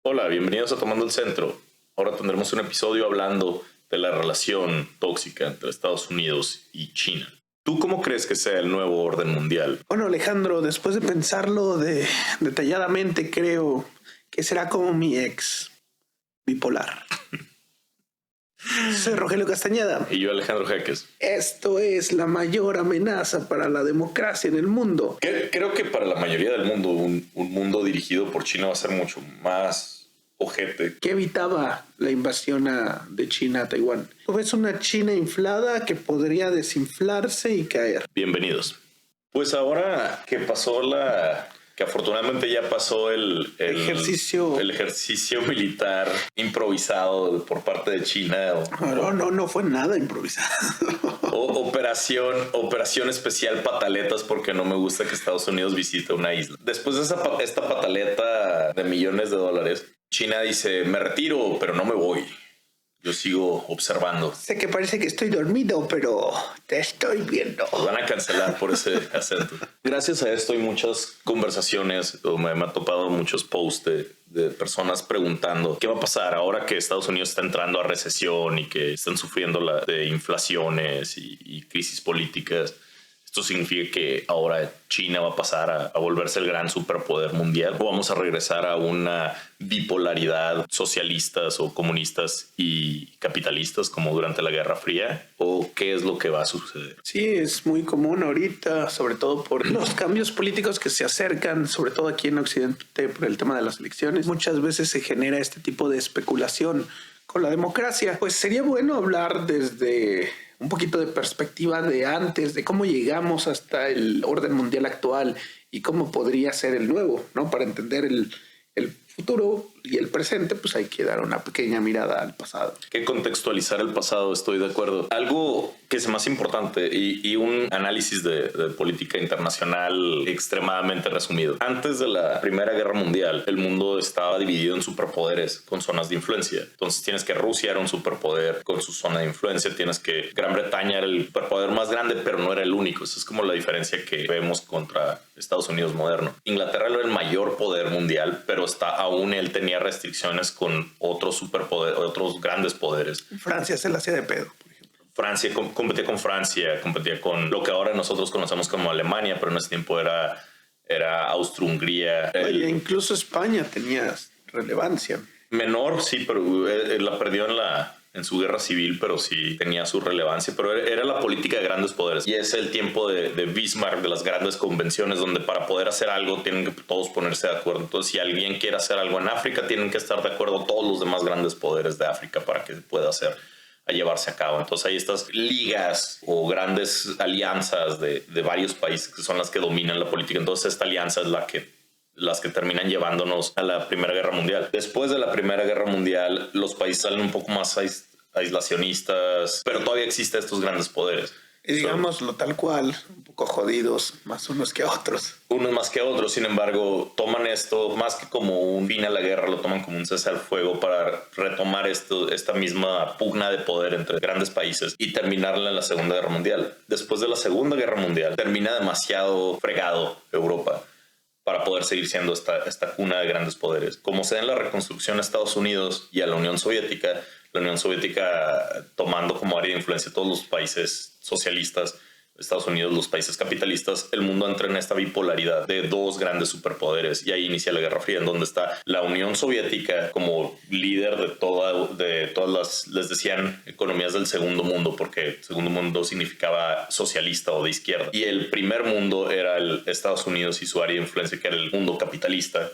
Hola, bienvenidos a Tomando el Centro. Ahora tendremos un episodio hablando de la relación tóxica entre Estados Unidos y China. ¿Tú cómo crees que sea el nuevo orden mundial? Bueno, Alejandro, después de pensarlo detalladamente, creo que será como mi ex bipolar. Soy Rogelio Castañeda. Y yo, Alejandro Jaques. Esto es la mayor amenaza para la democracia en el mundo. Creo que para la mayoría del mundo, un mundo dirigido por China va a ser mucho más ojete. ¿Qué evitaba la invasión de China a Taiwán? Tú ves una China inflada que podría desinflarse y caer. Bienvenidos. Pues ahora que pasó que afortunadamente ya pasó el ejercicio militar improvisado por parte de China. No fue nada improvisado. Operación especial pataletas, porque no me gusta que Estados Unidos visite una isla. Después de esta pataleta de millones de dólares, China dice, me retiro, pero no me voy. Yo sigo observando. Sé que parece que estoy dormido, pero te estoy viendo. Nos van a cancelar por ese acento. Gracias a esto hay muchas conversaciones, me ha topado muchos posts de personas preguntando qué va a pasar ahora que Estados Unidos está entrando a recesión y que están sufriendo de inflaciones y crisis políticas. Esto significa que ahora China va a pasar a volverse el gran superpoder mundial, o vamos a regresar a una bipolaridad, socialistas o comunistas y capitalistas como durante la Guerra Fría, o qué es lo que va a suceder. Sí, es muy común ahorita, sobre todo por los cambios políticos que se acercan, sobre todo aquí en Occidente por el tema de las elecciones. Muchas veces se genera este tipo de especulación con la democracia. Pues sería bueno hablar desde un poquito de perspectiva de antes, de cómo llegamos hasta el orden mundial actual y cómo podría ser el nuevo, ¿no? Para entender el futuro y el presente, pues hay que dar una pequeña mirada al pasado. Que contextualizar el pasado, estoy de acuerdo. Algo que es más importante y un análisis de política internacional extremadamente resumido. Antes de la Primera Guerra Mundial, el mundo estaba dividido en superpoderes con zonas de influencia. Entonces tienes que Rusia era un superpoder con su zona de influencia, tienes que Gran Bretaña era el superpoder más grande, pero no era el único. Esa es como la diferencia que vemos contra Estados Unidos moderno. Inglaterra era el mayor poder mundial, pero aún él tenía restricciones con otros superpoderes, otros grandes poderes. Francia se la hacía de pedo, por ejemplo. Francia competía con Francia, competía con lo que ahora nosotros conocemos como Alemania, pero en ese tiempo era Austria-Hungría. Oye, incluso España tenía relevancia. Menor, sí, pero la perdió en su guerra civil, pero sí tenía su relevancia, pero era la política de grandes poderes. Y es el tiempo de Bismarck, de las grandes convenciones, donde para poder hacer algo tienen que todos ponerse de acuerdo. Entonces, si alguien quiere hacer algo en África, tienen que estar de acuerdo todos los demás grandes poderes de África para que se pueda llevarse a cabo. Entonces hay estas ligas o grandes alianzas de varios países que son las que dominan la política. Entonces esta alianza es las que terminan llevándonos a la Primera Guerra Mundial. Después de la Primera Guerra Mundial, los países salen un poco más aislacionistas, pero todavía existen estos grandes poderes. Y digámoslo tal cual, un poco jodidos, más unos que otros. Unos más que otros, sin embargo, toman esto más que como un fin a la guerra, lo toman como un cese al fuego para retomar esta misma pugna de poder entre grandes países y terminarla en la Segunda Guerra Mundial. Después de la Segunda Guerra Mundial, termina demasiado fregado Europa para poder seguir siendo esta cuna de grandes poderes. Como se da en la reconstrucción a Estados Unidos y a la Unión Soviética tomando como área de influencia todos los países socialistas, Estados Unidos, los países capitalistas, el mundo entra en esta bipolaridad de dos grandes superpoderes y ahí inicia la Guerra Fría, en donde está la Unión Soviética como líder de todas las, les decían, economías del segundo mundo, porque segundo mundo significaba socialista o de izquierda. Y el primer mundo era el Estados Unidos y su área de influencia, que era el mundo capitalista.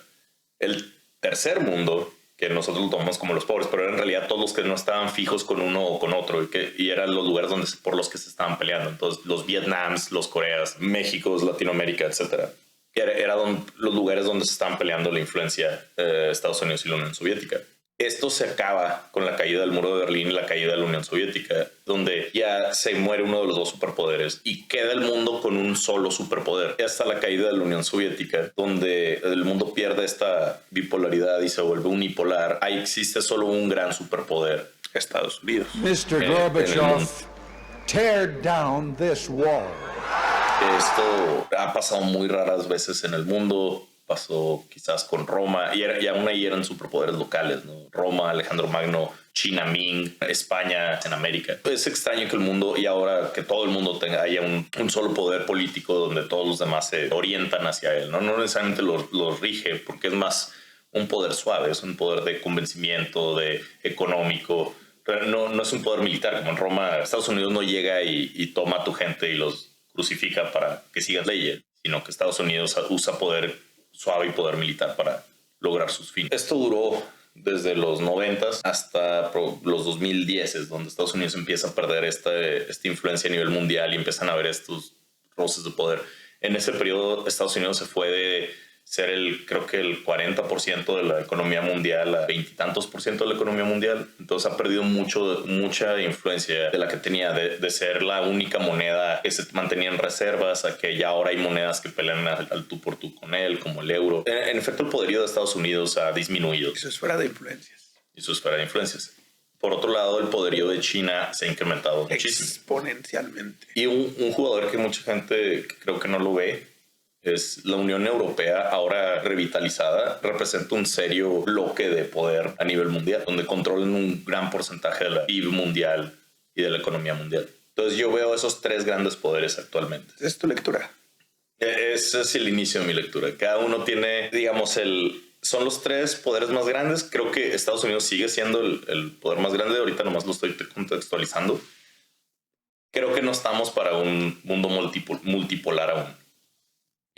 El tercer mundo, que nosotros lo tomamos como los pobres, pero eran en realidad todos los que no estaban fijos con uno o con otro y eran los lugares por los que se estaban peleando. Entonces los Vietnams, los Coreas, México, Latinoamérica, etcétera. Eran los lugares donde se estaban peleando la influencia de Estados Unidos y la Unión Soviética. Esto se acaba con la caída del muro de Berlín y la caída de la Unión Soviética, donde ya se muere uno de los dos superpoderes y queda el mundo con un solo superpoder. Hasta la caída de la Unión Soviética, donde el mundo pierde esta bipolaridad y se vuelve unipolar, ahí existe solo un gran superpoder, Estados Unidos. Mr. Gorbachev, tear down this wall. Esto ha pasado muy raras veces en el mundo. pasó quizás con Roma, y aún ahí eran superpoderes locales, ¿no? Roma, Alejandro Magno, China, Ming, España en América. Es extraño que el mundo, y ahora que todo el mundo haya un solo poder político donde todos los demás se orientan hacia él, ¿no? No necesariamente los rige, porque es más un poder suave, es un poder de convencimiento, de económico. No es un poder militar como en Roma. Estados Unidos no llega y toma a tu gente y los crucifica para que sigan leyes, sino que Estados Unidos usa poder suave y poder militar para lograr sus fines. Esto duró desde los 90 hasta los 2010, donde Estados Unidos empieza a perder esta influencia a nivel mundial y empiezan a haber estos roces de poder. En ese periodo, Estados Unidos se fue de ser creo que el 40% de la economía mundial a 20 y tantos % de la economía mundial. Entonces ha perdido mucha influencia de la que tenía, de ser la única moneda que se mantenía en reservas, a que ya ahora hay monedas que pelean al tú por tú con él, como el euro. En efecto, el poderío de Estados Unidos ha disminuido. Y su esfera de influencias. Por otro lado, el poderío de China se ha incrementado muchísimo. Exponencialmente. Y un jugador que mucha gente creo que no lo ve es la Unión Europea, ahora revitalizada, representa un serio bloque de poder a nivel mundial, donde controlan un gran porcentaje de la PIB mundial y de la economía mundial. Entonces yo veo esos tres grandes poderes actualmente. ¿Es tu lectura? Ese es el inicio de mi lectura. Cada uno tiene, digamos, son los tres poderes más grandes. Creo que Estados Unidos sigue siendo el poder más grande. Ahorita nomás lo estoy contextualizando. Creo que no estamos para un mundo multipolar aún.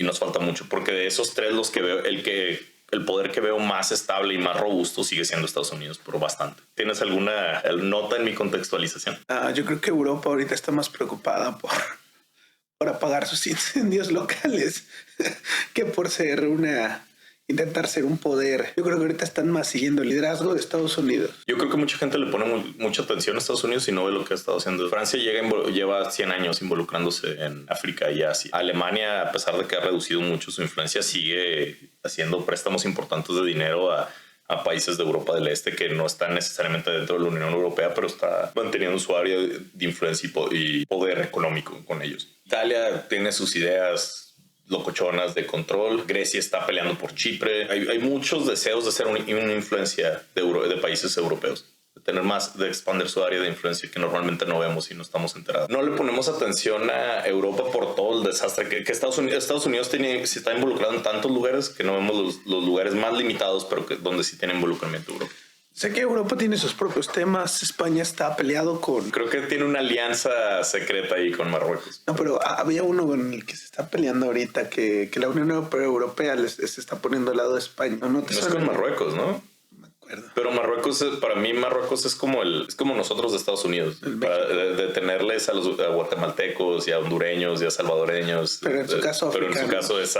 Y nos falta mucho, porque de esos tres los que veo, el poder que veo más estable y más robusto sigue siendo Estados Unidos, pero bastante. ¿Tienes alguna nota en mi contextualización? Yo creo que Europa ahorita está más preocupada por apagar sus incendios locales que por intentar ser un poder. Yo creo que ahorita están más siguiendo el liderazgo de Estados Unidos. Yo creo que mucha gente le pone mucha atención a Estados Unidos y no ve lo que ha estado haciendo. Francia lleva 100 años involucrándose en África y Asia. Alemania, a pesar de que ha reducido mucho su influencia, sigue haciendo préstamos importantes de dinero a países de Europa del Este que no están necesariamente dentro de la Unión Europea, pero está manteniendo su área de influencia y poder económico con ellos. Italia tiene sus ideas locochonas de control. Grecia está peleando por Chipre. Hay muchos deseos de ser una influencia de países europeos, de tener más, de expandir su área de influencia que normalmente no vemos y no estamos enterados. No le ponemos atención a Europa por todo el desastre que Estados Unidos se está involucrado en tantos lugares que no vemos los lugares más limitados, pero donde sí tiene involucramiento Europa. Sé que Europa tiene sus propios temas. España está peleado con... Creo que tiene una alianza secreta ahí con Marruecos. No, pero había uno con el que se está peleando ahorita, que la Unión Europea se está poniendo al lado de España. No es con Marruecos, ¿no? No me acuerdo. Pero Marruecos, para mí, Marruecos es como nosotros de Estados Unidos. De tenerles a los guatemaltecos y a hondureños y a salvadoreños. Pero en su caso africanos. Pero en su caso es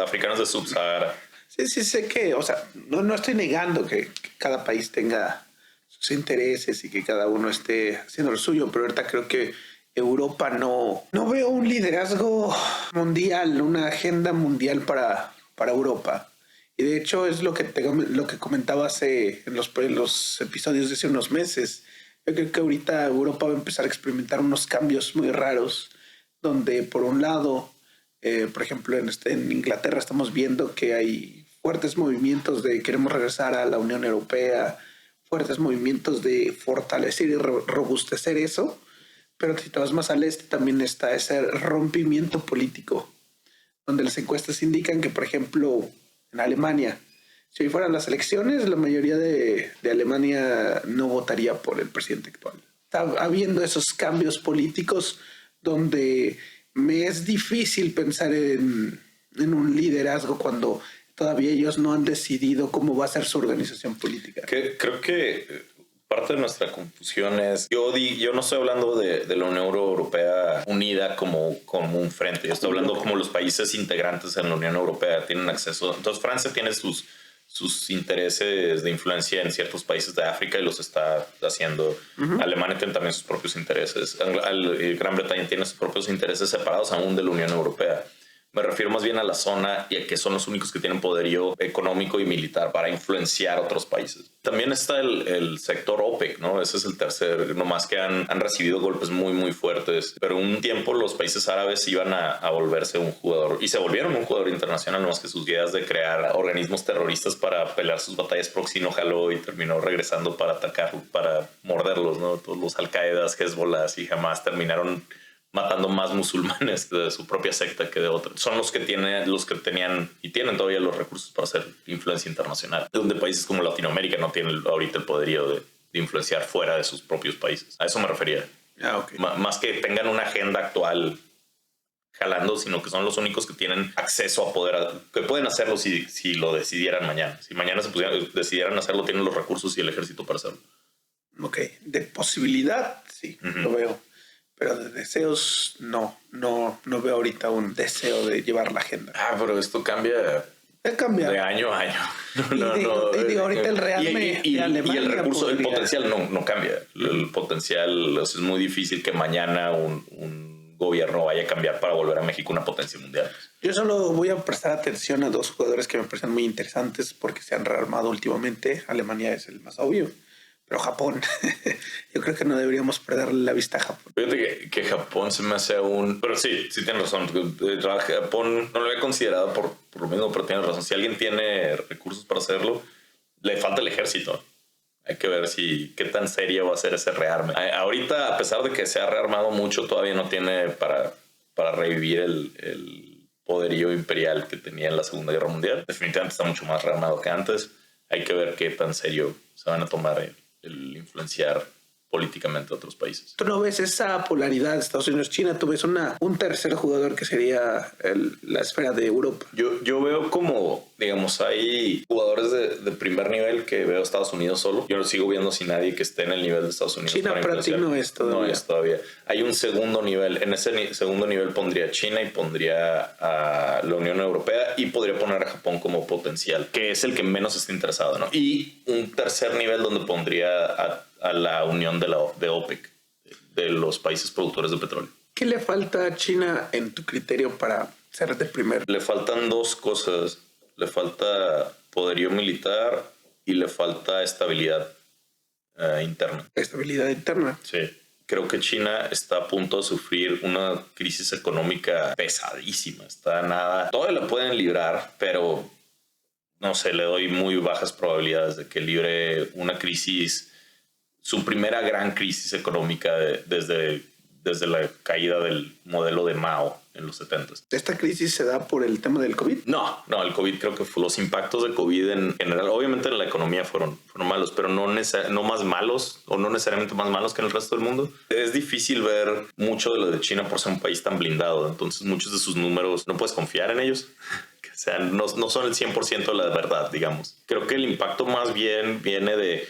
africanos de Sub-Sahara. Sí, sé que, o sea, no estoy negando que cada país tenga sus intereses y que cada uno esté haciendo lo suyo, pero ahorita creo que Europa no veo un liderazgo mundial, una agenda mundial para Europa. Y de hecho es lo que comentaba en los episodios de hace unos meses. Yo creo que ahorita Europa va a empezar a experimentar unos cambios muy raros, donde por un lado, por ejemplo, en Inglaterra estamos viendo que hay fuertes movimientos de queremos regresar a la Unión Europea, fuertes movimientos de fortalecer y robustecer eso, pero si te vas más al este también está ese rompimiento político, donde las encuestas indican que, por ejemplo, en Alemania, si hoy fueran las elecciones, la mayoría de Alemania no votaría por el presidente actual. Está habiendo esos cambios políticos donde me es difícil pensar en un liderazgo cuando todavía ellos no han decidido cómo va a ser su organización política. Creo que parte de nuestra confusión es, yo no estoy hablando de la Unión Europea unida como un frente, yo estoy hablando como los países integrantes en la Unión Europea tienen acceso. Entonces Francia tiene sus intereses de influencia en ciertos países de África y los está haciendo. Alemania tiene también sus propios intereses. Gran Bretaña tiene sus propios intereses separados aún de la Unión Europea. Me refiero más bien a la zona y a que son los únicos que tienen poderío económico y militar para influenciar a otros países. También está el sector OPEC, ¿no? Ese es el tercer, nomás que han recibido golpes muy, muy fuertes. Pero un tiempo los países árabes iban a volverse un jugador y se volvieron un jugador internacional, nomás que sus ideas de crear organismos terroristas para pelear sus batallas proxy no jaló y terminó regresando para atacar, para morderlos, ¿no? Todos los Al-Qaedas, Hezbollah y Hamas terminaron matando más musulmanes de su propia secta que de otros. Son los que tenían y tienen todavía los recursos para hacer influencia internacional. Donde países como Latinoamérica no tienen ahorita el poderío de influenciar fuera de sus propios países. A eso me refería. Okay. Más que tengan una agenda actual jalando, sino que son los únicos que tienen acceso a poder, que pueden hacerlo si lo decidieran mañana. Si mañana decidieran hacerlo, tienen los recursos y el ejército para hacerlo. Ok, de posibilidad, sí, lo veo. Pero de deseos, no veo ahorita un deseo de llevar la agenda. Pero esto cambia de año a año. Digo, ahorita el real y el recurso, el potencial no cambia. El potencial es muy difícil que mañana un gobierno vaya a cambiar para volver a México una potencia mundial. Yo solo voy a prestar atención a dos jugadores que me parecen muy interesantes porque se han rearmado últimamente. Alemania es el más obvio. Pero Japón, yo creo que no deberíamos perderle la vista a Japón. Fíjate que Japón se me hace Pero sí tienes razón. Japón no lo había considerado por lo mismo, pero tienes razón. Si alguien tiene recursos para hacerlo, le falta el ejército. Hay que ver qué tan serio va a ser ese rearme. Ahorita, a pesar de que se ha rearmado mucho, todavía no tiene para revivir el poderío imperial que tenía en la Segunda Guerra Mundial. Definitivamente está mucho más rearmado que antes. Hay que ver qué tan serio se van a tomar el influenciar políticamente a otros países. ¿Tú no ves esa polaridad de Estados Unidos-China? ¿Tú ves un tercer jugador que sería la esfera de Europa? Yo veo como, digamos, hay jugadores de primer nivel que veo Estados Unidos solo. Yo lo sigo viendo sin nadie que esté en el nivel de Estados Unidos. China para ti no es todavía. No es todavía. Hay un segundo nivel. En ese segundo nivel pondría a China y pondría a la Unión Europea y podría poner a Japón como potencial, que es el que menos está interesado, ¿no? Y un tercer nivel donde pondría a la unión de OPEC, de los países productores de petróleo. ¿Qué le falta a China en tu criterio para ser de primero? Le faltan dos cosas. Le falta poderío militar y le falta estabilidad interna. Estabilidad interna. Sí. Creo que China está a punto de sufrir una crisis económica pesadísima. Todavía la pueden librar, pero no sé, le doy muy bajas probabilidades de que libre una crisis, su primera gran crisis económica desde la caída del modelo de Mao en los 70s. ¿Esta crisis se da por el tema del COVID? No, el COVID creo que los impactos del COVID en general, obviamente en la economía fueron malos, pero no más malos o no necesariamente más malos que en el resto del mundo. Es difícil ver mucho de lo de China por ser un país tan blindado, entonces muchos de sus números no puedes confiar en ellos. O sea, no son el 100% de la verdad, digamos. Creo que el impacto más bien viene de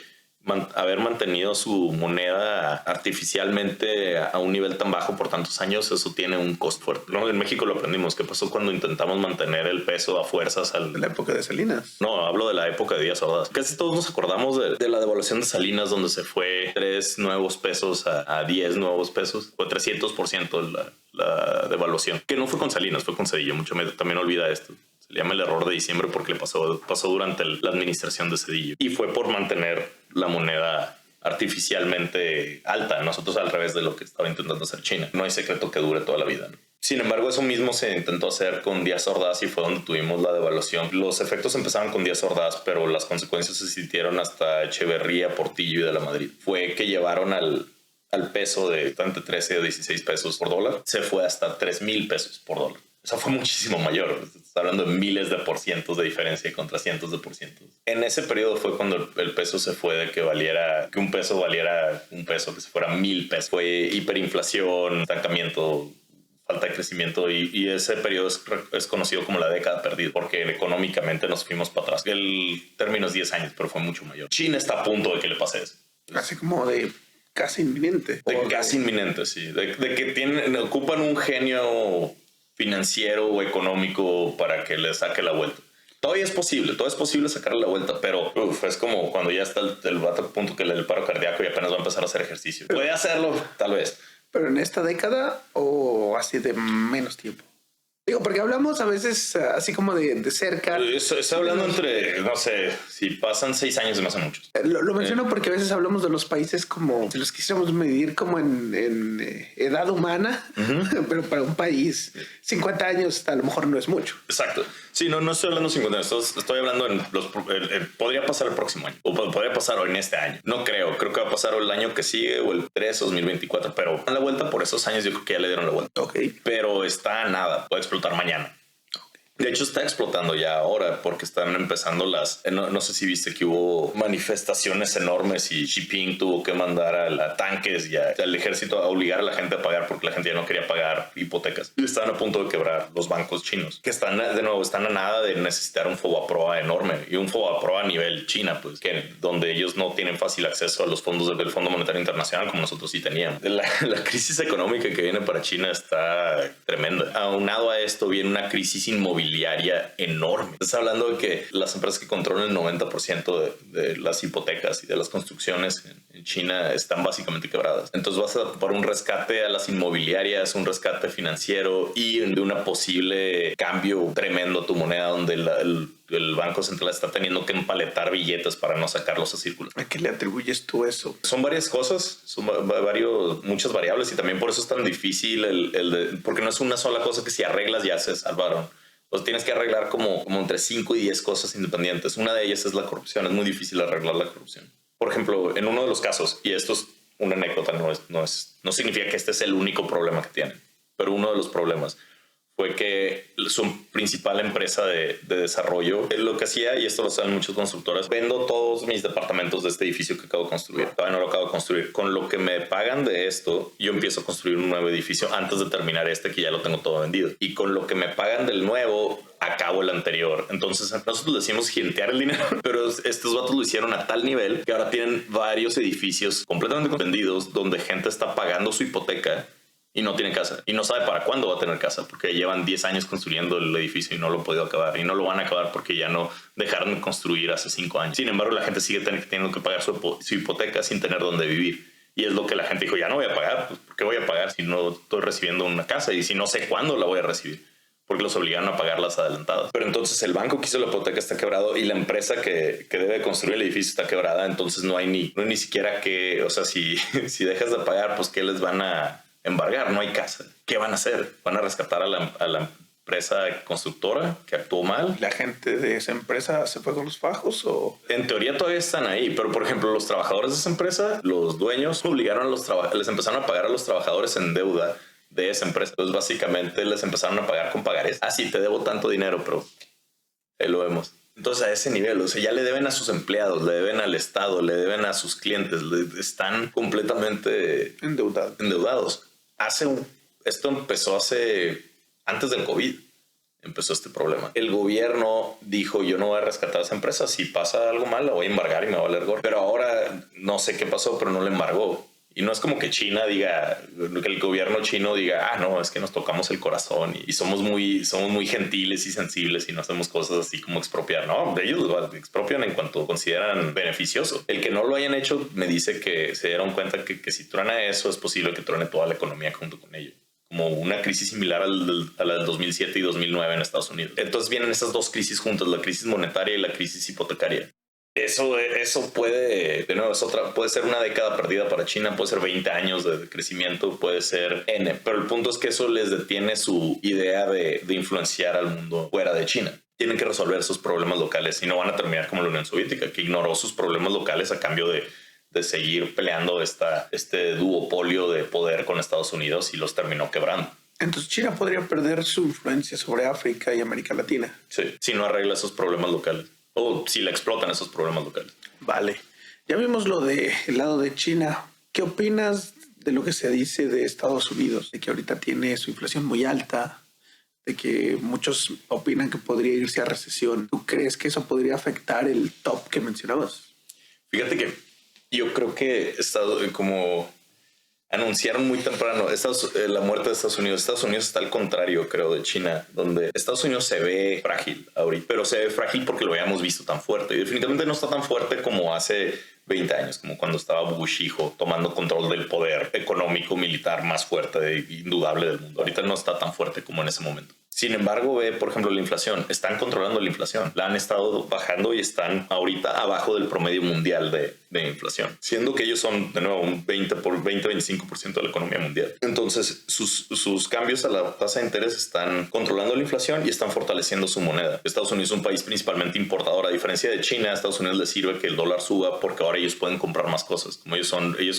haber mantenido su moneda artificialmente a un nivel tan bajo por tantos años. Eso tiene un costo fuerte. En México lo aprendimos. ¿Qué pasó cuando intentamos mantener el peso a fuerzas? De la época de Salinas. No, hablo de la época de Díaz Ordaz. Casi todos nos acordamos de la devaluación de Salinas, donde se fue 3 nuevos pesos a 10 nuevos pesos. Fue 300% la devaluación. Que no fue con Salinas, fue con Zedillo. Mucho me también olvida esto. Se le llama el error de diciembre porque le pasó durante la administración de Zedillo. Y fue por mantener la moneda artificialmente alta. Nosotros al revés de lo que estaba intentando hacer China. No hay secreto que dure toda la vida, ¿no? Sin embargo, eso mismo se intentó hacer con Díaz Ordaz y fue donde tuvimos la devaluación. Los efectos empezaron con Díaz Ordaz, pero las consecuencias se sintieron hasta Echeverría, Portillo y de la Madrid. Fue que llevaron al peso de entre 13 o 16 pesos por dólar. Se fue hasta 3,000 pesos por dólar. Eso fue muchísimo mayor. Está hablando de miles de % de diferencia contra cientos de %. En ese periodo fue cuando el peso se fue de que un peso valiera un peso, que se fuera 1,000 pesos. Fue hiperinflación, estancamiento, falta de crecimiento y ese periodo es conocido como la década perdida porque económicamente nos fuimos para atrás. El término es 10 años, pero fue mucho mayor. China está a punto de que le pase eso. Así como de casi inminente. Casi inminente, sí. De que ocupan un genio financiero o económico para que le saque la vuelta. Todavía es posible sacarle la vuelta, pero es como cuando ya está el vato a punto que le da el paro cardíaco y apenas va a empezar a hacer ejercicio. Puede hacerlo, tal vez. ¿Pero en esta década o así de menos tiempo? Digo, porque hablamos a veces así como de cerca. Estoy hablando entre, no sé, si pasan 6 años se me hacen muchos. Lo menciono porque a veces hablamos de los países como si los quisiéramos medir como en edad humana, pero para un país 50 años a lo mejor no es mucho. Exacto. Sí, no estoy hablando 50 años, estoy hablando en podría pasar el próximo año o podría pasar hoy en este año. No creo que va a pasar el año que sigue o el 3 o 2024, pero a la vuelta por esos años yo creo que ya le dieron la vuelta. Ok. Pero está a nada, puede explotar mañana. De hecho, está explotando ya ahora porque están empezando no sé si viste que hubo manifestaciones enormes y Xi Jinping tuvo que mandar a tanques y al ejército a obligar a la gente a pagar porque la gente ya no quería pagar hipotecas. Y están a punto de quebrar los bancos chinos, que están a nada de necesitar un FOBAPROA enorme y un FOBAPROA a nivel China, pues que donde ellos no tienen fácil acceso a los fondos del Fondo Monetario Internacional como nosotros sí teníamos. La crisis económica que viene para China está tremenda. Aunado a esto viene una crisis inmobiliaria enorme. Estás hablando de que las empresas que controlan el 90% de las hipotecas y de las construcciones en China están básicamente quebradas. Entonces vas a por un rescate a las inmobiliarias, un rescate financiero y de una posible cambio tremendo a tu moneda donde el Banco Central está teniendo que empaletar billetes para no sacarlos a circular. ¿A qué le atribuyes tú eso? Son varias cosas, son muchas variables y también por eso es tan difícil porque no es una sola cosa que si arreglas ya se salvaron. Pues tienes que arreglar como entre 5 y 10 cosas independientes. Una de ellas es la corrupción. Es muy difícil arreglar la corrupción. Por ejemplo, en uno de los casos, y esto es una anécdota, no significa que este es el único problema que tienen, pero uno de los problemas fue que su principal empresa de desarrollo lo que hacía, y esto lo saben muchas constructoras, vendo todos mis departamentos de este edificio que acabo de construir. Todavía no lo acabo de construir. Con lo que me pagan de esto, yo empiezo a construir un nuevo edificio antes de terminar que ya lo tengo todo vendido. Y con lo que me pagan del nuevo, acabo el anterior. Entonces nosotros decimos gientear el dinero, pero estos vatos lo hicieron a tal nivel que ahora tienen varios edificios completamente vendidos donde gente está pagando su hipoteca y no tiene casa y no sabe para cuándo va a tener casa porque llevan 10 años construyendo el edificio y no lo han podido acabar y no lo van a acabar porque ya no dejaron de construir hace 5 años. Sin embargo, la gente sigue teniendo que pagar su hipoteca sin tener dónde vivir. Y es lo que la gente dijo, ya no voy a pagar. Pues, ¿por qué voy a pagar si no estoy recibiendo una casa y si no sé cuándo la voy a recibir? Porque los obligaron a pagar las adelantadas. Pero entonces el banco que hizo la hipoteca está quebrado y la empresa que debe construir el edificio está quebrada. Entonces no hay ni siquiera que, o sea, si dejas de pagar, pues ¿qué les van a embargar? No hay casa. ¿Qué van a hacer? ¿Van a rescatar a la empresa constructora que actuó mal? ¿La gente de esa empresa se fue con los fajos o...? En teoría todavía están ahí, pero por ejemplo los trabajadores de esa empresa, los dueños obligaron les empezaron a pagar a los trabajadores en deuda de esa empresa. Entonces básicamente les empezaron a pagar con pagares. Ah, sí, te debo tanto dinero, pero ahí lo vemos. Entonces a ese nivel, o sea, ya le deben a sus empleados, le deben al Estado, le deben a sus clientes, están completamente endeudados. Esto empezó antes del COVID, empezó este problema. El gobierno dijo, yo no voy a rescatar a esa empresa, si pasa algo mal la voy a embargar y me va a valer gorro. Pero ahora no sé qué pasó, pero no le embargó. Y no es como que China diga, que el gobierno chino diga, no, es que nos tocamos el corazón y somos muy gentiles y sensibles y no hacemos cosas así como expropiar. No, ellos lo expropian en cuanto consideran beneficioso. El que no lo hayan hecho me dice que se dieron cuenta que si truena eso es posible que truene toda la economía junto con ello. Como una crisis similar a la del 2007 y 2009 en Estados Unidos. Entonces vienen esas dos crisis juntas, la crisis monetaria y la crisis hipotecaria. Eso puede, de nuevo, puede ser una década perdida para China, puede ser 20 años de crecimiento, puede ser N, pero el punto es que eso les detiene su idea de influenciar al mundo fuera de China. Tienen que resolver esos problemas locales y no van a terminar como la Unión Soviética, que ignoró sus problemas locales a cambio de seguir peleando este duopolio de poder con Estados Unidos y los terminó quebrando. Entonces China podría perder su influencia sobre África y América Latina. Sí, si no arregla esos problemas locales. O si le explotan esos problemas locales. Vale. Ya vimos lo del lado de China. ¿Qué opinas de lo que se dice de Estados Unidos? De que ahorita tiene su inflación muy alta, de que muchos opinan que podría irse a recesión. ¿Tú crees que eso podría afectar el top que mencionabas? Fíjate que yo creo que como anunciaron muy temprano la muerte de Estados Unidos. Estados Unidos está al contrario, creo, de China, donde Estados Unidos se ve frágil ahorita, pero se ve frágil porque lo habíamos visto tan fuerte. Y definitivamente no está tan fuerte como hace 20 años, como cuando estaba Bush hijo tomando control del poder económico, militar más fuerte, indudable del mundo. Ahorita no está tan fuerte como en ese momento. Sin embargo, ve, por ejemplo, la inflación. Están controlando la inflación. La han estado bajando y están ahorita abajo del promedio mundial de inflación, siendo que ellos son, de nuevo, un 20-25% de la economía mundial. Entonces, sus cambios a la tasa de interés están controlando la inflación y están fortaleciendo su moneda. Estados Unidos es un país principalmente importador. A diferencia de China, a Estados Unidos les sirve que el dólar suba porque ahora ellos pueden comprar más cosas. Como ellos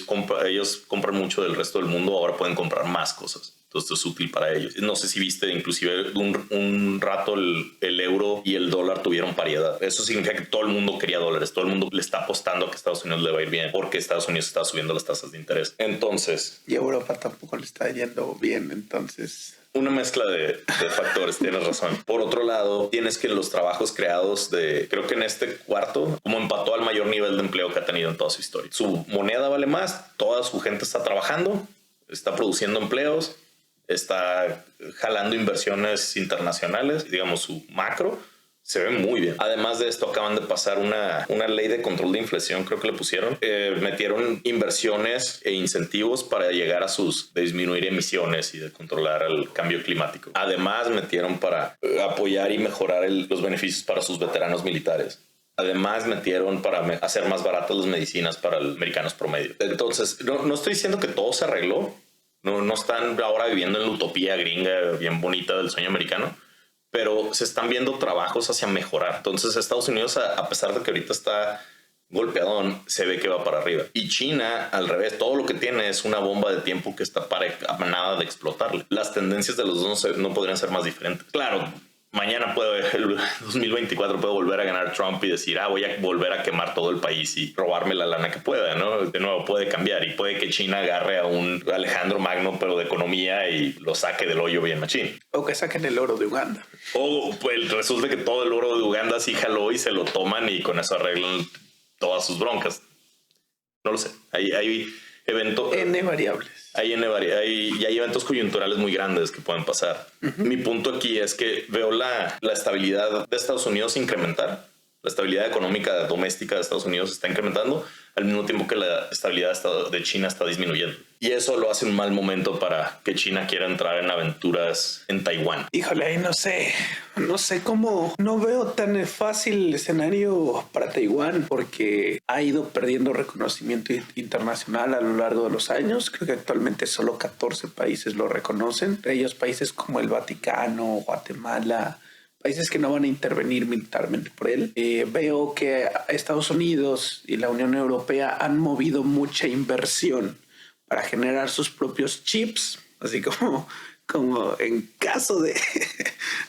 compran mucho del resto del mundo, ahora pueden comprar más cosas. Entonces es útil para ellos. No sé si viste, inclusive un rato el euro y el dólar tuvieron paridad. Eso significa que todo el mundo quería dólares. Todo el mundo le está apostando a que Estados Unidos le va a ir bien porque Estados Unidos está subiendo las tasas de interés. Entonces... Y a Europa tampoco le está yendo bien, entonces... Una mezcla de factores, tienes razón. Por otro lado, tienes que los trabajos creados creo que en este cuarto, como empató al mayor nivel de empleo que ha tenido en toda su historia. Su moneda vale más, toda su gente está trabajando, está produciendo empleos, está jalando inversiones internacionales, digamos su macro se ve muy bien. Además de esto, acaban de pasar una ley de control de inflación, creo que le pusieron. Metieron inversiones e incentivos para llegar a de disminuir emisiones y de controlar el cambio climático. Además, metieron para apoyar y mejorar los beneficios para sus veteranos militares. Además, metieron para hacer más baratas las medicinas para los americanos promedio. Entonces, no estoy diciendo que todo se arregló. No están ahora viviendo en la utopía gringa bien bonita del sueño americano, pero se están viendo trabajos hacia mejorar. Entonces Estados Unidos, a pesar de que ahorita está golpeadón, se ve que va para arriba. Y China, al revés, todo lo que tiene es una bomba de tiempo que está a nada de explotarle. Las tendencias de los dos no podrían ser más diferentes. Claro, mañana el 2024 puede volver a ganar Trump y decir, voy a volver a quemar todo el país y robarme la lana que pueda, ¿no? De nuevo, puede cambiar y puede que China agarre a un Alejandro Magno, pero de economía, y lo saque del hoyo bien machín. O que saquen el oro de Uganda. O pues resulta que todo el oro de Uganda sí jaló y se lo toman y con eso arreglan todas sus broncas. No lo sé. Hay eventos... N variables. Hay eventos coyunturales muy grandes que pueden pasar. Mi punto aquí es que veo la estabilidad de Estados Unidos incrementar. La estabilidad económica doméstica de Estados Unidos está incrementando al mismo tiempo que la estabilidad de China está disminuyendo. Y eso lo hace un mal momento para que China quiera entrar en aventuras en Taiwán. Híjole, ahí no sé cómo, no veo tan fácil el escenario para Taiwán porque ha ido perdiendo reconocimiento internacional a lo largo de los años. Creo que actualmente solo 14 países lo reconocen, entre ellos países como el Vaticano, Guatemala, países que no van a intervenir militarmente por él. Veo que Estados Unidos y la Unión Europea han movido mucha inversión para generar sus propios chips, así como en caso de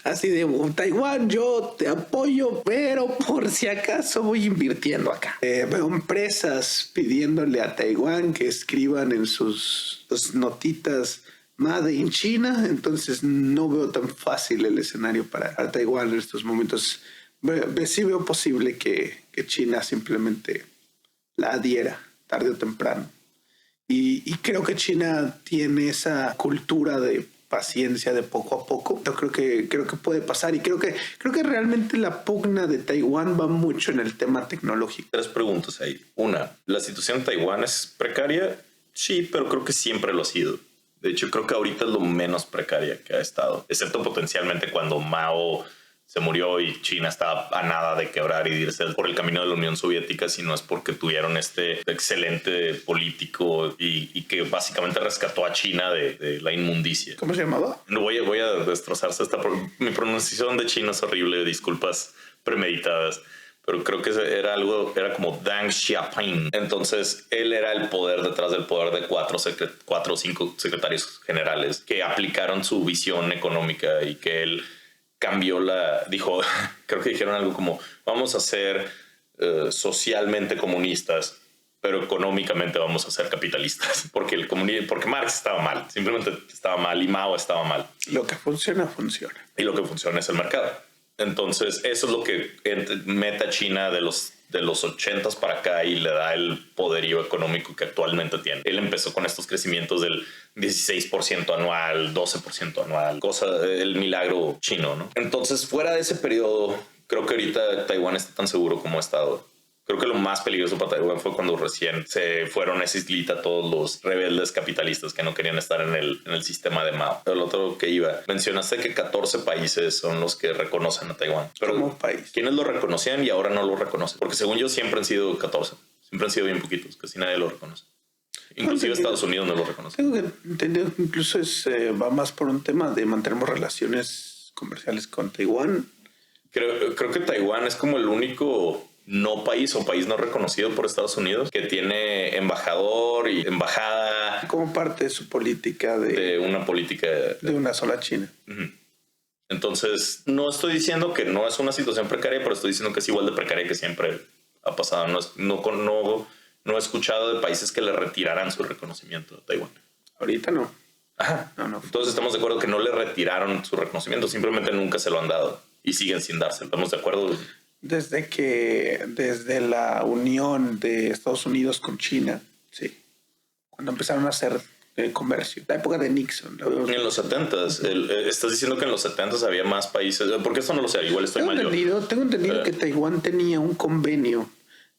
así de Taiwán, yo te apoyo, pero por si acaso voy invirtiendo acá. Veo empresas pidiéndole a Taiwán que escriban en sus notitas Made in China, entonces no veo tan fácil el escenario para Taiwán en estos momentos. Sí veo posible que China simplemente la adhiera tarde o temprano. Y creo que China tiene esa cultura de paciencia de poco a poco. Yo creo que puede pasar y creo que realmente la pugna de Taiwán va mucho en el tema tecnológico. 3 preguntas ahí. Una, ¿la situación en Taiwán es precaria? Sí, pero creo que siempre lo ha sido. De hecho, creo que ahorita es lo menos precaria que ha estado, excepto potencialmente cuando Mao se murió y China estaba a nada de quebrar y irse por el camino de la Unión Soviética, sino es porque tuvieron este excelente político y que básicamente rescató a China de la inmundicia. ¿Cómo se llamaba? Voy a destrozarse mi pronunciación de chino es horrible, disculpas premeditadas. Pero creo que era como Deng Xiaoping. Entonces, él era el poder detrás del poder de 4 o 5 secretarios generales que aplicaron su visión económica y que él dijo, creo que dijeron algo como, vamos a ser socialmente comunistas, pero económicamente vamos a ser capitalistas. Porque Marx estaba mal, simplemente estaba mal y Mao estaba mal. Lo que funciona, funciona. Y lo que funciona es el mercado. Entonces, eso es lo que mete a China de los 80s para acá y le da el poderío económico que actualmente tiene. Él empezó con estos crecimientos del 16% anual, 12% anual, el milagro chino, ¿no? Entonces, fuera de ese periodo, creo que ahorita Taiwán está tan seguro como ha estado. Creo que lo más peligroso para Taiwán fue cuando recién se fueron a esa islita todos los rebeldes capitalistas que no querían estar en el sistema de Mao. El otro que iba, mencionaste que 14 países son los que reconocen a Taiwán. Pero como país. ¿quiénes lo reconocían y ahora no lo reconocen? Porque según yo siempre han sido 14. Siempre han sido bien poquitos, casi nadie lo reconoce. Inclusive Estados Unidos no lo reconoce. Tengo entendido que incluso va más por un tema de mantener relaciones comerciales con Taiwán. Creo que Taiwán es como el único no país o país no reconocido por Estados Unidos que tiene embajador y embajada como parte de su política de una política de una sola China. Entonces, no estoy diciendo que no es una situación precaria, pero estoy diciendo que es igual de precaria que siempre ha pasado. No he escuchado de países que le retiraran su reconocimiento a Taiwán. Ahorita no. Ajá. No. Entonces estamos de acuerdo que no le retiraron su reconocimiento, simplemente nunca se lo han dado y siguen sin dárselo. ¿Estamos de acuerdo? Desde la unión de Estados Unidos con China, sí. Cuando empezaron a hacer comercio. La época de Nixon. En los 70s. Estás diciendo que en los 70s había más países. Porque esto no lo sé. Igual estoy mal yo. Tengo entendido que Taiwán tenía un convenio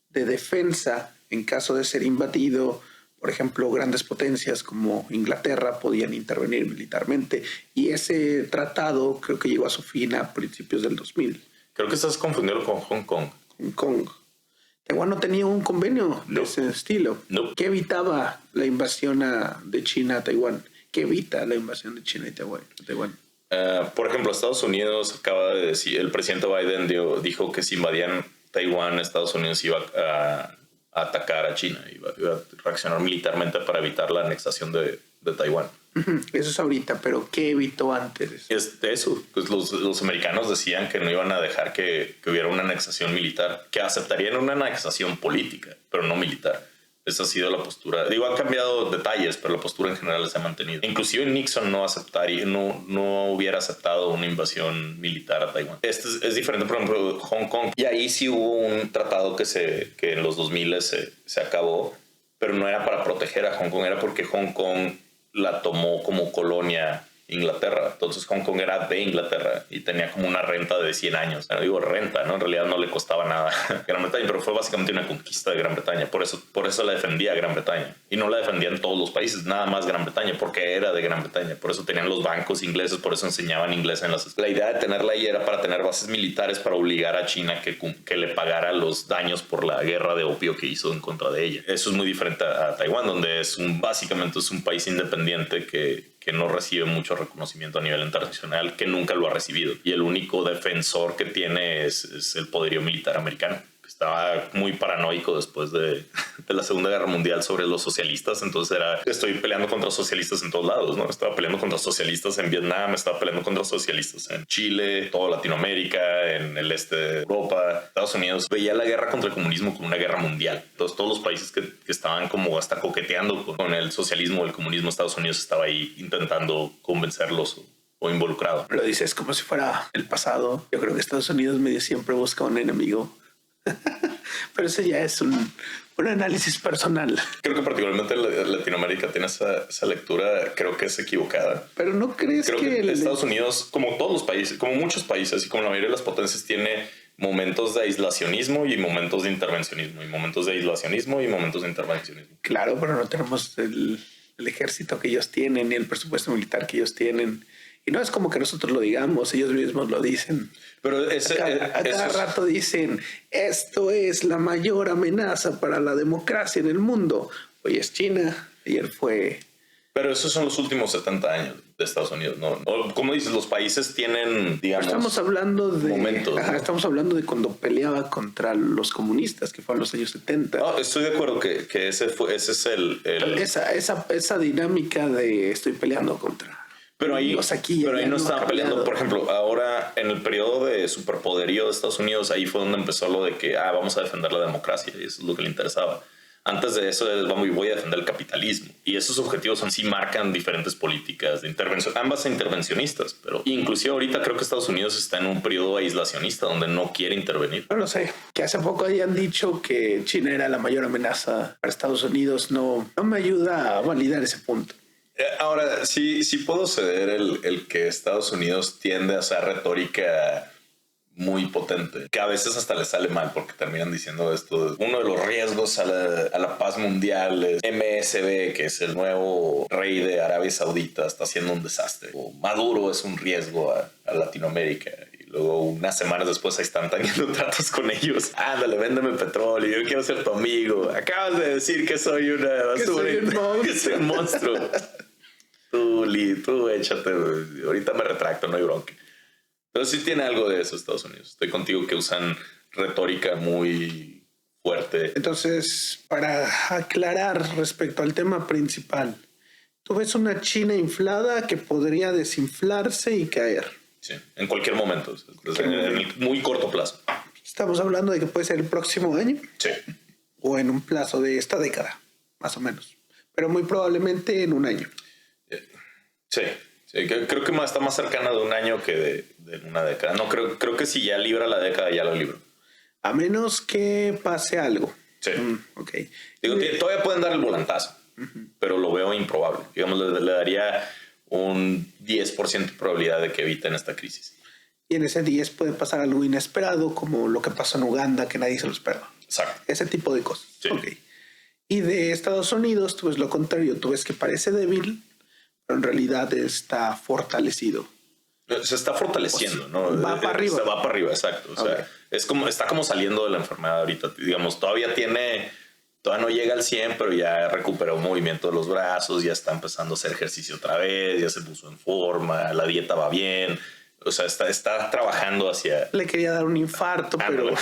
de defensa en caso de ser invadido. Por ejemplo, grandes potencias como Inglaterra podían intervenir militarmente. Y ese tratado creo que llegó a su fin a principios del 2000. Creo que estás confundiendo con Hong Kong. Hong Kong. Taiwán no tenía un convenio de ese estilo. ¿Qué evitaba la invasión de China a Taiwán? ¿Qué evita la invasión de China y Taiwán? Por ejemplo, Estados Unidos acaba de decir, el presidente Biden dijo que si invadían Taiwán, Estados Unidos iba a atacar a China, iba a reaccionar militarmente para evitar la anexación de Taiwán. Eso es ahorita, pero ¿qué evitó antes? Eso, pues los americanos decían que no iban a dejar que hubiera una anexación militar, que aceptarían una anexación política, pero no militar. Esa ha sido la postura. Digo, han cambiado detalles, pero la postura en general se ha mantenido. Inclusive Nixon no hubiera aceptado una invasión militar a Taiwán. Este es diferente, por ejemplo, Hong Kong. Y ahí sí hubo un tratado que en los 2000 se acabó, pero no era para proteger a Hong Kong, era porque Hong Kong la tomó como colonia Inglaterra. Entonces Hong Kong era de Inglaterra y tenía como una renta de 100 años. No digo renta, ¿no? En realidad no le costaba nada a Gran Bretaña, pero fue básicamente una conquista de Gran Bretaña. Por eso la defendía Gran Bretaña. Y no la defendían todos los países, nada más Gran Bretaña, porque era de Gran Bretaña. Por eso tenían los bancos ingleses, por eso enseñaban inglés en las escuelas. La idea de tenerla ahí era para tener bases militares para obligar a China que le pagara los daños por la guerra de opio que hizo en contra de ella. Eso es muy diferente a Taiwán, donde básicamente es un país independiente que no recibe mucho reconocimiento a nivel internacional, que nunca lo ha recibido. Y el único defensor que tiene es el poderío militar americano, que estaba muy paranoico después de la Segunda Guerra Mundial sobre los socialistas. Entonces estoy peleando contra socialistas en todos lados, ¿no? Estaba peleando contra socialistas en Vietnam, estaba peleando contra socialistas en Chile, toda Latinoamérica, en el este de Europa, Estados Unidos. Veía la guerra contra el comunismo como una guerra mundial. Entonces todos los países que estaban como hasta coqueteando con el socialismo o el comunismo, Estados Unidos estaba ahí intentando convencerlos o involucrado. Lo dices como si fuera el pasado. Yo creo que Estados Unidos medio siempre busca un enemigo. Pero eso ya es un análisis personal. Creo que particularmente Latinoamérica tiene esa lectura, creo que es equivocada. Pero ¿no crees que Estados Unidos, como todos los países, como muchos países y como la mayoría de las potencias, tiene momentos de aislacionismo y momentos de intervencionismo, y momentos de aislacionismo y momentos de intervencionismo? Claro, pero no tenemos el ejército que ellos tienen ni el presupuesto militar que ellos tienen. Y no es como que nosotros lo digamos, ellos mismos lo dicen. Pero a cada rato dicen, esto es la mayor amenaza para la democracia en el mundo. Hoy es China, ayer fue... Pero esos son los últimos 70 años de Estados Unidos, ¿no? Como dices, los países tienen, digamos, estamos hablando de momentos. ¿No? Estamos hablando de cuando peleaba contra los comunistas, que fueron los años 70. No, estoy de acuerdo que ese es esa dinámica de estoy peleando contra... Pero ahí no estaban peleando. Por ejemplo, ahora en el periodo de superpoderío de Estados Unidos, ahí fue donde empezó lo de que vamos a defender la democracia, y eso es lo que le interesaba. Antes de eso, voy a defender el capitalismo. Y esos objetivos sí marcan diferentes políticas de intervención, ambas intervencionistas, pero inclusive ahorita creo que Estados Unidos está en un periodo aislacionista donde no quiere intervenir. No lo sé, que hace poco habían dicho que China era la mayor amenaza para Estados Unidos. No me ayuda a validar ese punto. Ahora, sí puedo ceder el que Estados Unidos tiende a hacer retórica muy potente, que a veces hasta les sale mal porque terminan diciendo esto. Uno de los riesgos a la paz mundial es MSB, que es el nuevo rey de Arabia Saudita, está haciendo un desastre. O Maduro es un riesgo a Latinoamérica. Y luego unas semanas después ahí están teniendo tratos con ellos. Ándale, véndeme petróleo, yo quiero ser tu amigo. Acabas de decir que soy una basura, que soy un monstruo. Tú échate, ahorita me retracto, no hay bronca. Pero sí tiene algo de eso Estados Unidos. Estoy contigo que usan retórica muy fuerte. Entonces, para aclarar respecto al tema principal, tú ves una China inflada que podría desinflarse y caer. Sí, en cualquier momento, en el muy corto plazo. Estamos hablando de que puede ser el próximo año. Sí. O en un plazo de esta década, más o menos. Pero muy probablemente en un año. Sí. Creo que está más cercana de un año que de una década. No, creo que si ya libra la década, ya la libro. A menos que pase algo. Sí. Ok. Digo, todavía pueden dar el volantazo, pero lo veo improbable. Digamos, le daría un 10% de probabilidad de que eviten esta crisis. Y en ese 10 puede pasar algo inesperado, como lo que pasó en Uganda, que nadie se lo esperaba. Exacto. Ese tipo de cosas. Sí. Ok. Y de Estados Unidos, tú ves lo contrario. Tú ves que parece débil, pero en realidad está fortalecido. Se está fortaleciendo, ¿no? Va para arriba. Se va para arriba, exacto. O sea, está como saliendo de la enfermedad ahorita. Digamos, todavía no llega al 100, pero ya recuperó movimiento de los brazos, ya está empezando a hacer ejercicio otra vez, ya se puso en forma, la dieta va bien. O sea, está trabajando hacia... Le quería dar un infarto, pero...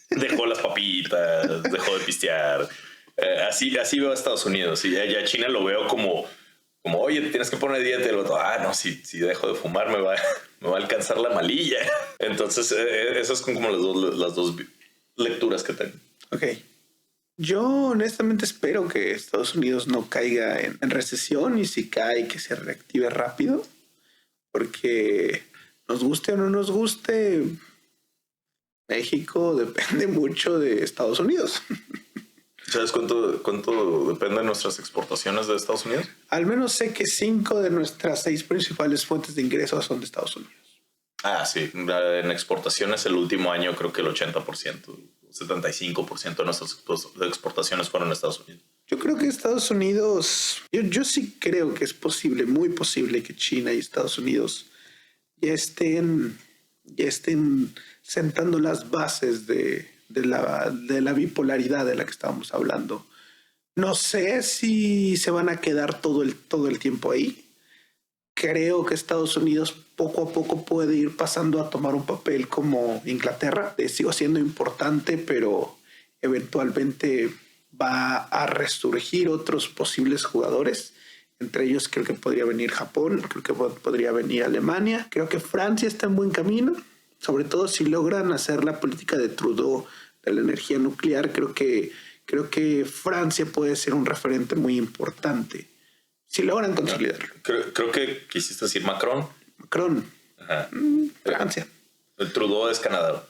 Dejó las papitas, dejó de pistear. Así veo a Estados Unidos. Y ya China lo veo como, oye, tienes que poner dieta. Y el otro, no, si dejo de fumar me va a alcanzar la malilla. Entonces, esas son como las dos lecturas que tengo. Ok. Yo honestamente espero que Estados Unidos no caiga en recesión, y si cae, que se reactive rápido. Porque nos guste o no nos guste, México depende mucho de Estados Unidos. ¿Sabes cuánto dependen nuestras exportaciones de Estados Unidos? Al menos sé que 5 de nuestras 6 principales fuentes de ingresos son de Estados Unidos. Sí. En exportaciones el último año creo que el 80%, 75% de nuestras exportaciones fueron a Estados Unidos. Yo creo que Estados Unidos, yo sí creo que es posible, muy posible que China y Estados Unidos ya estén sentando las bases de la bipolaridad de la que estábamos hablando. No sé si se van a quedar todo el tiempo ahí. Creo que Estados Unidos poco a poco puede ir pasando a tomar un papel como Inglaterra. Sigo siendo importante, pero eventualmente va a resurgir otros posibles jugadores. Entre ellos creo que podría venir Japón, creo que podría venir Alemania. Creo que Francia está en buen camino, sobre todo si logran hacer la política de Trudeau de la energía nuclear. Creo que Francia puede ser un referente muy importante si logran consolidarlo. Creo que quisiste decir Macron. Macron. Ajá. Francia. El Trudeau es Canadá.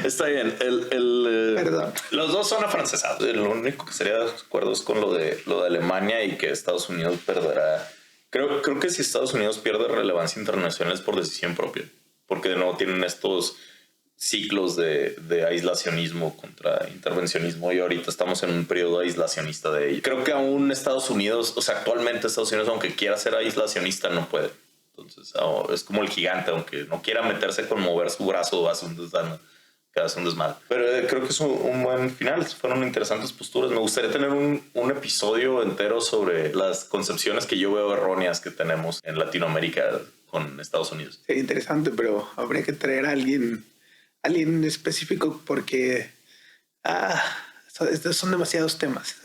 Está bien. Perdón. Los dos son afrancesados. Lo único que sería de acuerdo es con lo de Alemania y que Estados Unidos perderá. Creo que si Estados Unidos pierde relevancia internacional es por decisión propia, porque de nuevo tienen estos ciclos de aislacionismo contra intervencionismo y ahorita estamos en un periodo aislacionista de ello. Creo que aún Estados Unidos, o sea, actualmente Estados Unidos, aunque quiera ser aislacionista, no puede. Entonces es como el gigante, aunque no quiera meterse con mover su brazo, hace un desmadre. Pero creo que es un buen final. Fueron interesantes posturas. Me gustaría tener un episodio entero sobre las concepciones que yo veo erróneas que tenemos en Latinoamérica con Estados Unidos. Sería interesante, pero habría que traer a alguien específico porque son demasiados temas.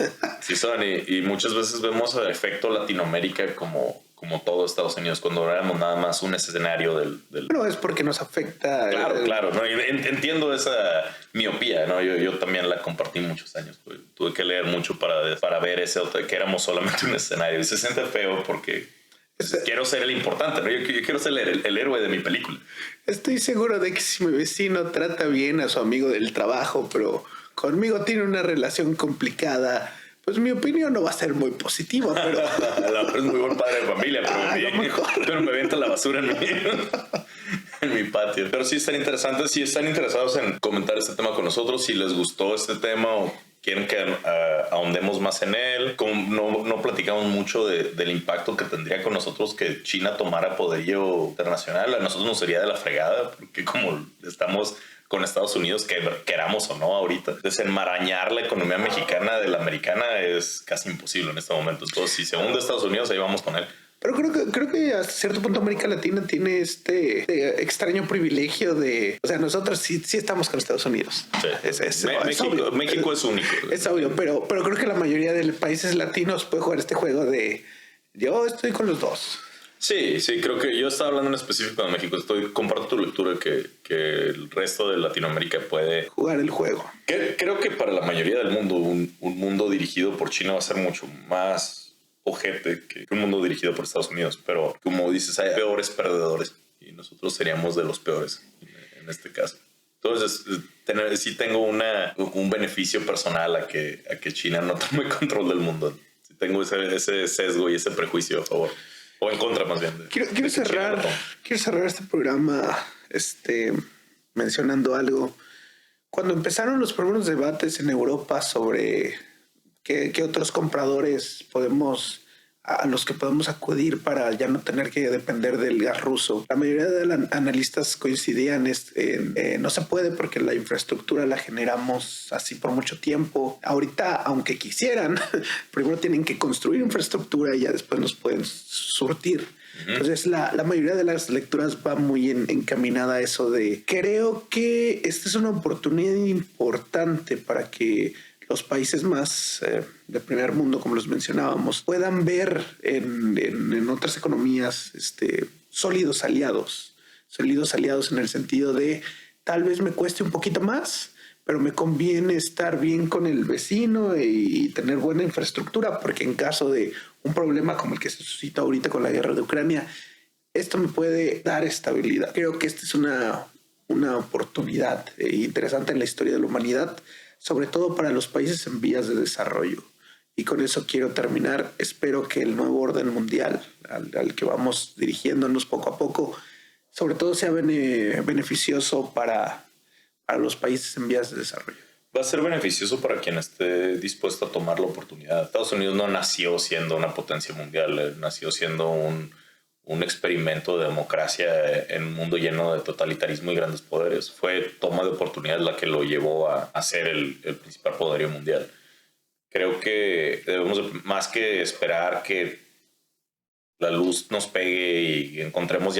Sí son, y muchas veces vemos el efecto Latinoamérica como todo Estados Unidos, cuando éramos nada más un escenario del... Pero es porque nos afecta. Claro, ¿no? Entiendo esa miopía, ¿no? Yo también la compartí muchos años. Tuve que leer mucho para ver ese otro, que éramos solamente un escenario. Y se siente feo porque quiero ser el importante, ¿no? Yo quiero ser el héroe de mi película. Estoy seguro de que si mi vecino trata bien a su amigo del trabajo, pero conmigo tiene una relación complicada, pues mi opinión no va a ser muy positiva, pero... Es muy buen padre de familia, pero me avienta la basura en mí. en mi patio. Pero sí están interesantes, si están interesados en comentar este tema con nosotros, si les gustó este tema o quieren que ahondemos más en él. Como no platicamos mucho del impacto que tendría con nosotros que China tomara poderío internacional. A nosotros nos sería de la fregada, porque como estamos con Estados Unidos, que queramos o no ahorita, desenmarañar la economía mexicana de la americana es casi imposible en este momento. Entonces, si se hunde Estados Unidos, ahí vamos con él. Pero creo que hasta cierto punto América Latina tiene este extraño privilegio de... O sea, nosotros sí estamos con Estados Unidos. Sí. Es México, obvio. México es único. Es obvio, pero creo que la mayoría de los países latinos puede jugar este juego de... Yo estoy con los dos. Sí, creo que yo estaba hablando en específico de México. Comparto tu lectura que el resto de Latinoamérica puede jugar el juego. Creo que para la mayoría del mundo, un mundo dirigido por China va a ser mucho más ojete que un mundo dirigido por Estados Unidos. Pero como dices, hay peores perdedores y nosotros seríamos de los peores en este caso. Entonces, sí tengo un beneficio personal a que China no tome control del mundo. Sí tengo ese sesgo y ese prejuicio a favor. O en contra, más bien. Quiero cerrar este programa mencionando algo. Cuando empezaron los primeros debates en Europa sobre qué otros compradores a los que podemos acudir para ya no tener que depender del gas ruso, la mayoría de los analistas coincidían en no se puede porque la infraestructura la generamos así por mucho tiempo. Ahorita, aunque quisieran, primero tienen que construir infraestructura y ya después nos pueden surtir. Entonces la mayoría de las lecturas va muy encaminada a eso de creo que esta es una oportunidad importante para que los países más de primer mundo, como los mencionábamos, puedan ver en otras economías sólidos aliados en el sentido de tal vez me cueste un poquito más, pero me conviene estar bien con el vecino y tener buena infraestructura, porque en caso de un problema como el que se suscita ahorita con la guerra de Ucrania, esto me puede dar estabilidad. Creo que esta es una oportunidad interesante en la historia de la humanidad, sobre todo para los países en vías de desarrollo. Y con eso quiero terminar. Espero que el nuevo orden mundial al que vamos dirigiéndonos poco a poco, sobre todo sea beneficioso para los países en vías de desarrollo. Va a ser beneficioso para quien esté dispuesto a tomar la oportunidad. Estados Unidos no nació siendo una potencia mundial, nació siendo un experimento de democracia en un mundo lleno de totalitarismo y grandes poderes. Fue toma de oportunidad la que lo llevó a ser el principal poderío mundial. Creo que debemos, más que esperar que la luz nos pegue y encontremos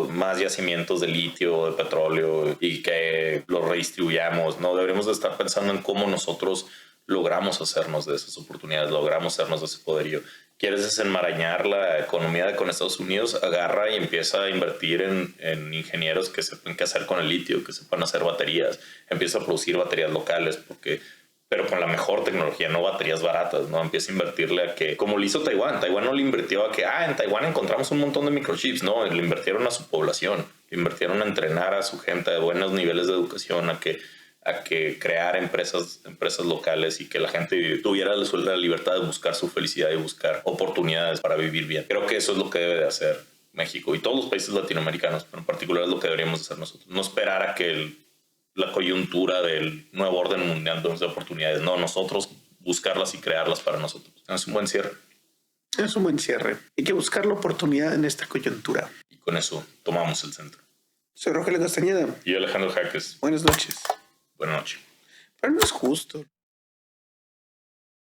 más yacimientos de litio, de petróleo y que los redistribuyamos, no deberíamos de estar pensando en cómo nosotros logramos hacernos de esas oportunidades, logramos hacernos de ese poderío. ¿Quieres desenmarañar la economía con Estados Unidos? Agarra y empieza a invertir en ingenieros que sepan qué hacer con el litio, que sepan hacer baterías. Empieza a producir baterías locales, pero con la mejor tecnología, no baterías baratas, ¿no? Empieza a invertirle a que, como lo hizo Taiwán. Taiwán no le invirtió a que, en Taiwán encontramos un montón de microchips. No, le invirtieron a su población. Le invirtieron a entrenar a su gente de buenos niveles de educación, a que crear empresas locales y que la gente tuviera la libertad de buscar su felicidad y buscar oportunidades para vivir bien. Creo que eso es lo que debe de hacer México y todos los países latinoamericanos, pero en particular es lo que deberíamos hacer nosotros. No esperar a que la coyuntura del nuevo orden mundial nos dé oportunidades. No, nosotros buscarlas y crearlas para nosotros. Es un buen cierre. Es un buen cierre. Hay que buscar la oportunidad en esta coyuntura. Y con eso tomamos el centro. Soy Rogelio Castañeda. Y yo, Alejandro Jaques. Buenas noches. Buenas noches. Pero no es justo.